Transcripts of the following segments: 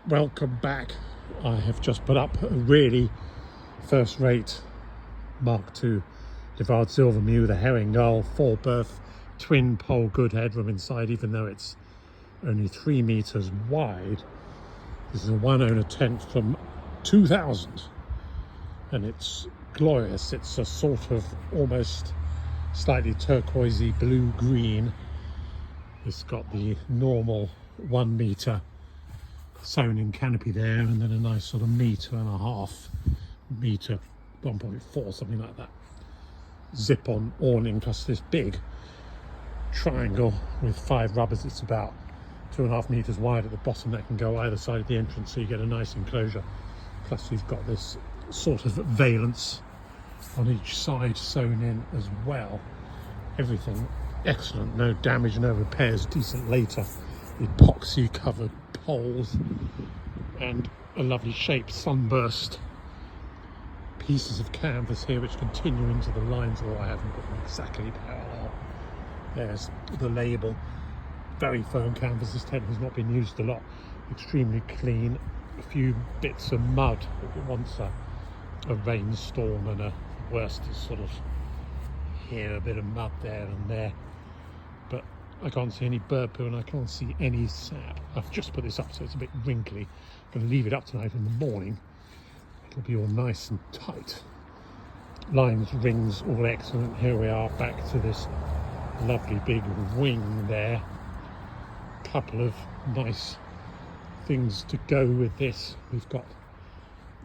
Welcome back. I have just put up a really first-rate Mark II Waard Zilvermeeuw, the herring gull, 4-berth, twin pole, good headroom inside, even though it's only 3 meters wide. This is a one-owner tent from 2000, and it's glorious. It's a sort of almost slightly turquoisey blue-green. It's got the normal 1 meter sewn in canopy there, and then a nice sort of 1.5 meter, 1.4, something like that, zip on awning, plus this big triangle with 5 rubbers. It's about 2.5 meters wide at the bottom that can go either side of the entrance, so you get a nice enclosure. Plus you've got this sort of valance on each side sewn in as well. Everything excellent, no damage, no repairs, decent later, epoxy covered poles, and a lovely shaped sunburst pieces of canvas here which continue into the lines, although I haven't put them exactly parallel. There's the label. Very firm canvas. This tent has not been used a lot. Extremely clean. A few bits of mud if it wants a rainstorm, and a worst is sort of here, a bit of mud there and there. But I can't see any bird poo, and I can't see any sap. I've just put this up so it's a bit wrinkly. I'm going to leave it up tonight. In the morning it'll be all nice and tight. Lines, rings, all excellent. Here we are back to this lovely big wing there. Couple of nice things to go with this. We've got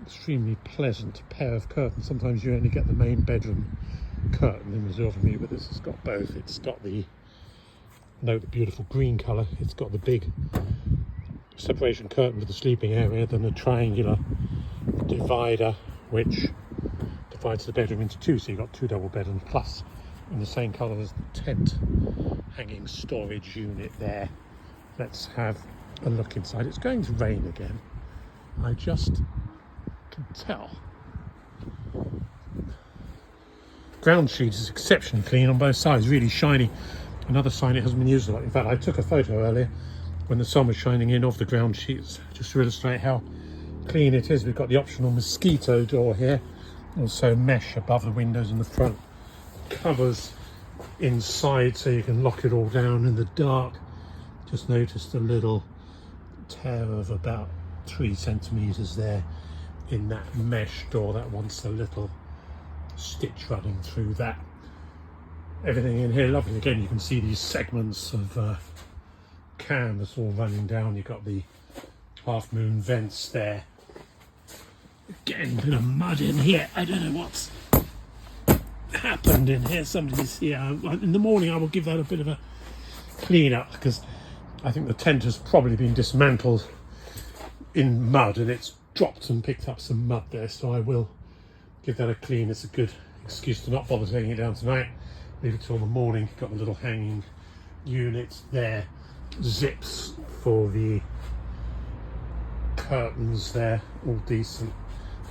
extremely pleasant pair of curtains. Sometimes you only get the main bedroom curtain in the Zilvermeeuw, but this has got both. It's got the, note the beautiful green colour, it's got the big separation curtain for the sleeping area, then a triangular divider which divides the bedroom into 2, so you've got 2 double bedrooms, plus in the same colour as the tent hanging storage unit there. Let's have a look inside. It's going to rain again, I just can tell. Ground sheet is exceptionally clean on both sides, really shiny. Another sign it hasn't been used a lot. In fact, I took a photo earlier when the sun was shining in of the ground sheets, just to illustrate how clean it is. We've got the optional mosquito door here, also mesh above the windows in the front, covers inside so you can lock it all down in the dark. Just noticed a little tear of about 3 centimeters there in that mesh door. That wants a little stitch running through that. Everything in here lovely. Again, you can see these segments of canvas all running down. You've got the half moon vents there. Again, a bit of mud in here. I don't know what's happened in here. Somebody's here. In the morning I will give that a bit of a clean up, because I think the tent has probably been dismantled in mud and it's dropped and picked up some mud there, so I will give that a clean. It's a good excuse to not bother taking it down tonight. Leave it till the morning. Got the little hanging units there, zips for the curtains there, all decent.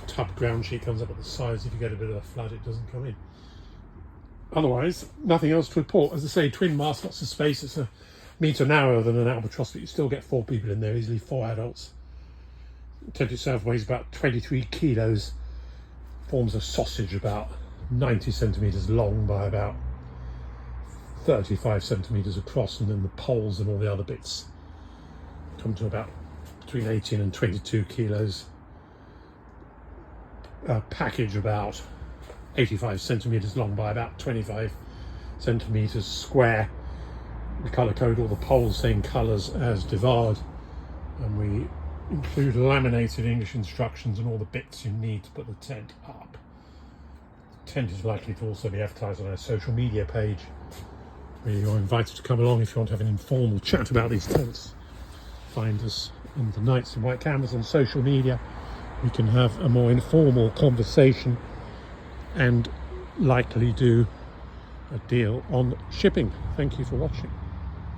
Tub ground sheet comes up at the sides. If you get a bit of a flood, it doesn't come in. Otherwise, nothing else to report. As I say, twin mast, lots of space. It's a metre narrower than an albatross, but you still get 4 people in there, easily 4 adults. The tent itself weighs about 23 kilos, forms a sausage about 90 centimetres long by about 35 centimetres across, and then the poles and all the other bits come to about between 18 and 22 kilos. A package about 85 centimetres long by about 25 centimetres square. We colour code all the poles same colours as Waard, and we include laminated English instructions and all the bits you need to put the tent up. The tent is likely to also be advertised on our social media page, where you're invited to come along if you want to have an informal chat about these tents. Find us on the Nights in White Canvas on social media. We can have a more informal conversation and likely do a deal on shipping. Thank you for watching.